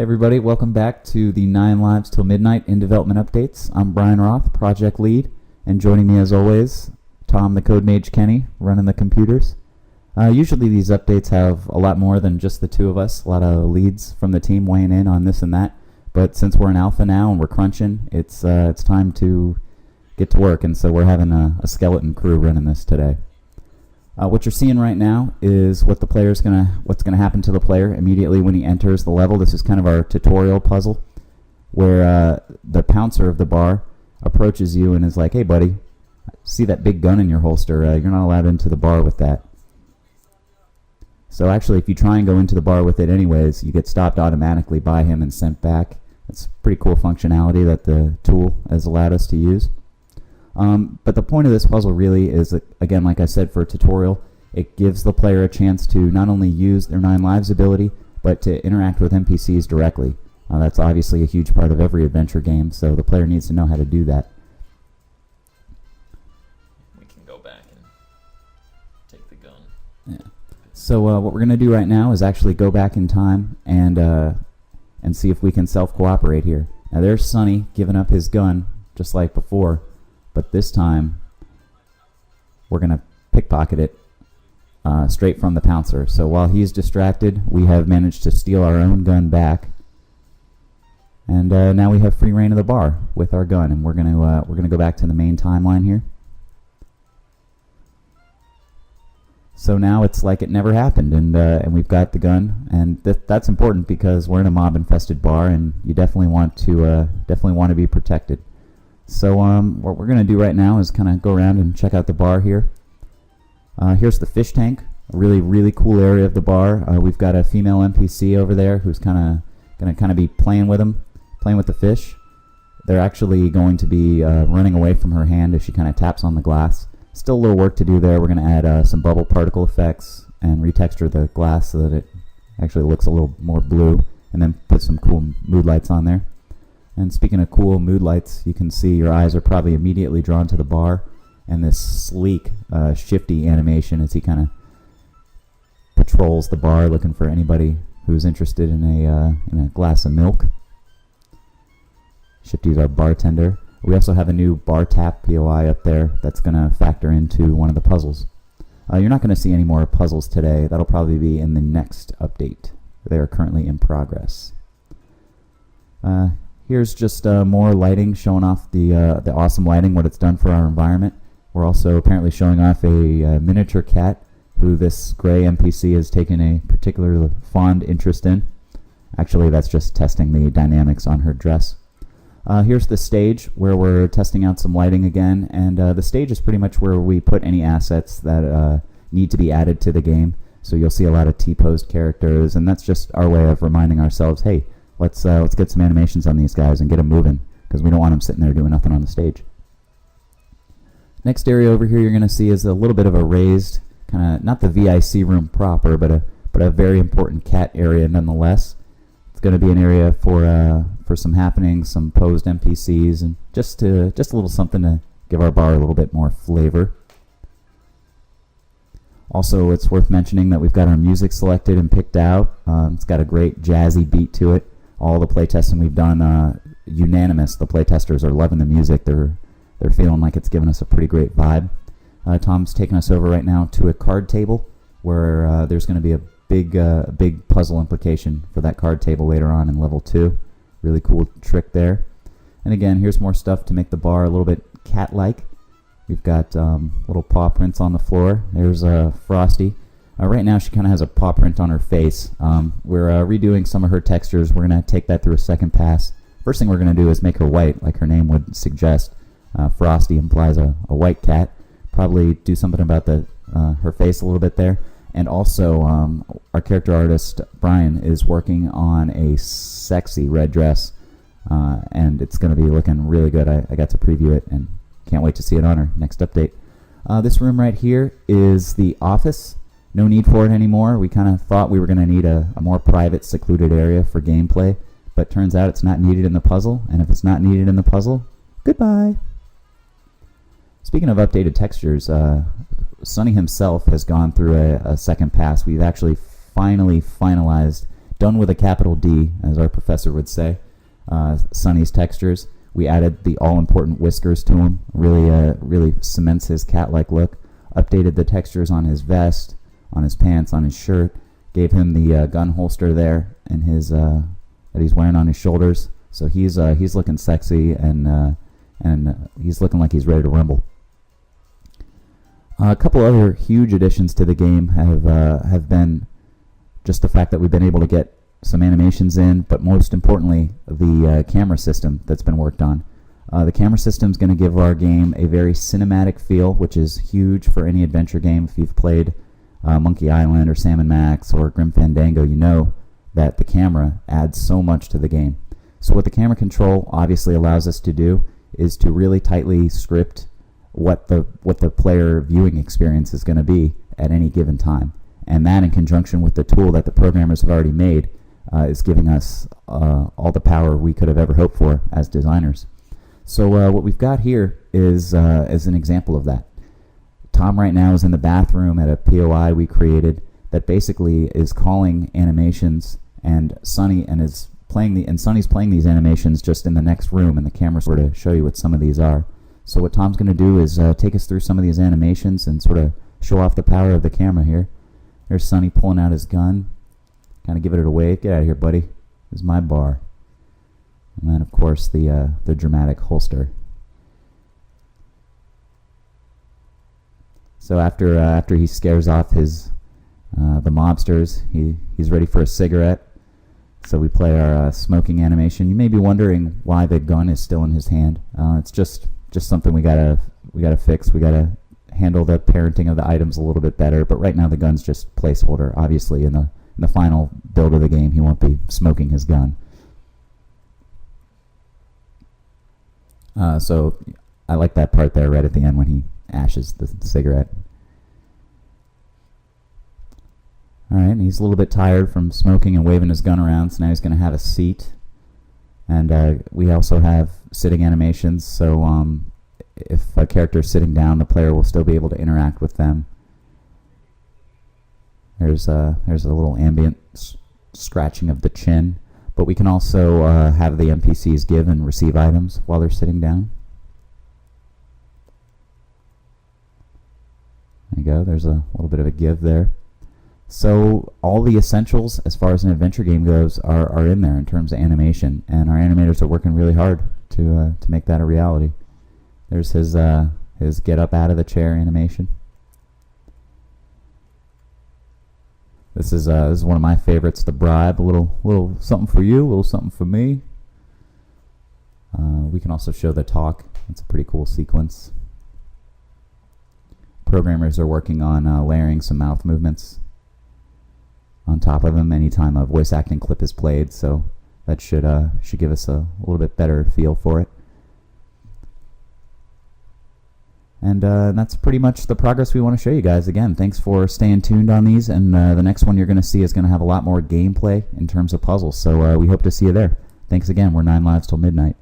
Hey everybody, welcome back to the 9 Lives Till Midnight in Development Updates. I'm Brian Roth, Project Lead, and joining me as always, Tom the Code Mage Kenny, running the computers. Usually these updates have a lot more than just the two of us, a lot of leads from the team weighing in on this and that, but since we're in alpha now and we're crunching, it's time to get to work, and so we're having a skeleton crew running this today. What you're seeing right now is what's gonna happen to the player immediately when he enters the level. This is kind of our tutorial puzzle, where the pouncer of the bar approaches you and is like, "Hey, buddy, see that big gun in your holster? You're not allowed into the bar with that." So actually, if you try and go into the bar with it anyways, you get stopped automatically by him and sent back. It's pretty cool functionality that the tool has allowed us to use. But the point of this puzzle really is, again, like I said, for a tutorial, it gives the player a chance to not only use their 9 Lives ability, but to interact with NPCs directly. That's obviously a huge part of every adventure game, so the player needs to know how to do that. We can go back and take the gun. Yeah. So what we're going to do right now is actually go back in time and see if we can self-cooperate here. Now there's Sonny giving up his gun, just like before. But this time, we're going to pickpocket it straight from the pouncer. So while he's distracted, we have managed to steal our own gun back. And now we have free reign of the bar with our gun. And we're going to go back to the main timeline here. So now it's like it never happened, and we've got the gun. And that's important because we're in a mob-infested bar, and you definitely want to be protected. So what we're going to do right now is kind of go around and check out the bar here. Here's the fish tank, a really, really cool area of the bar. We've got a female NPC over there who's going to be playing with the fish. They're actually going to be running away from her hand as she kind of taps on the glass. Still a little work to do there. We're going to add some bubble particle effects and retexture the glass so that it actually looks a little more blue, and then put some cool mood lights on there. And speaking of cool mood lights, you can see your eyes are probably immediately drawn to the bar and this sleek, shifty animation as he kind of patrols the bar looking for anybody who's interested in a glass of milk. Shifty's our bartender. We also have a new bar tap POI up there that's going to factor into one of the puzzles. You're not going to see any more puzzles today. That'll probably be in the next update. They are currently in progress. Here's just more lighting showing off the awesome lighting, what it's done for our environment. We're also apparently showing off a miniature cat who this gray NPC has taken a particular fond interest in. Actually, that's just testing the dynamics on her dress. Here's the stage where we're testing out some lighting again, and the stage is pretty much where we put any assets that need to be added to the game. So you'll see a lot of T-posed characters, and that's just our way of reminding ourselves, hey, let's get some animations on these guys and get them moving, because we don't want them sitting there doing nothing on the stage. Next area over here you're going to see is a little bit of a raised, kind of, not the VIC room proper, but a very important cat area nonetheless. It's going to be an area for some happenings, some posed NPCs, and just a little something to give our bar a little bit more flavor. Also, it's worth mentioning that we've got our music selected and picked out. It's got a great jazzy beat to it. All the playtesting we've done, unanimous. The playtesters are loving the music. They're feeling like it's giving us a pretty great vibe. Tom's taking us over right now to a card table where there's going to be a big puzzle implication for that card table later on in level 2. Really cool trick there. And again, here's more stuff to make the bar a little bit cat-like. We've got little paw prints on the floor. There's Frosty. Right now she kind of has a paw print on her face. We're redoing some of her textures. We're going to take that through a second pass. First thing we're going to do is make her white, like her name would suggest. Frosty implies a white cat. Probably do something about her face a little bit there. And also, our character artist, Brian, is working on a sexy red dress. And it's going to be looking really good. I got to preview it and can't wait to see it on our next update. This room right here is the office. No need for it anymore. We kind of thought we were going to need a more private, secluded area for gameplay, but turns out it's not needed in the puzzle, and if it's not needed in the puzzle, goodbye. Speaking of updated textures, Sonny himself has gone through a second pass. We've actually finally finalized done with a capital D, as our professor would say. Sonny's textures. We added the all-important whiskers to him. Really cements his cat-like look. Updated the textures on his vest, on his pants, on his shirt. Gave him the gun holster there and his that he's wearing on his shoulders. So he's looking sexy and he's looking like he's ready to rumble. A couple other huge additions to the game have been just the fact that we've been able to get some animations in, but most importantly, the camera system that's been worked on. The camera system is going to give our game a very cinematic feel, which is huge for any adventure game. If you've played Monkey Island or Sam & Max or Grim Fandango, you know that the camera adds so much to the game. So what the camera control obviously allows us to do is to really tightly script what the player viewing experience is going to be at any given time. And that, in conjunction with the tool that the programmers have already made, is giving us all the power we could have ever hoped for as designers. So what we've got here is an example of that. Tom right now is in the bathroom at a POI we created that basically is calling animations, and Sonny's playing these animations just in the next room, and the camera's sort of show you what some of these are. So what Tom's going to do is take us through some of these animations and sort of show off the power of the camera here. There's Sonny pulling out his gun, kind of giving it a wave. Get out of here, buddy. This is my bar. And then, of course, the dramatic holster. So after he scares off the mobsters, he's ready for a cigarette. So we play our smoking animation. You may be wondering why the gun is still in his hand. It's just something we gotta fix. We gotta handle the parenting of the items a little bit better. But right now the gun's just placeholder. Obviously, in the final build of the game, he won't be smoking his gun. So I like that part there right at the end when he ashes the cigarette. Alright, he's a little bit tired from smoking and waving his gun around, so now he's going to have a seat. And we also have sitting animations, so if a character is sitting down, the player will still be able to interact with them. There's a little ambient scratching of the chin, but we can also have the NPCs give and receive items while they're sitting down. There you go, there's a little bit of a give there. So all the essentials as far as an adventure game goes are in there in terms of animation, and our animators are working really hard to make that a reality. There's his get up out of the chair animation. This is one of my favorites, the bribe. A little something for you, a little something for me. We can also show the talk. It's a pretty cool sequence. Programmers are working on layering some mouth movements on top of them anytime a voice acting clip is played, so that should give us a little bit better feel for it. And that's pretty much the progress we want to show you guys. Again, thanks for staying tuned on these, and the next one you're going to see is going to have a lot more gameplay in terms of puzzles, so we hope to see you there. Thanks again. We're 9 Lives Till Midnight.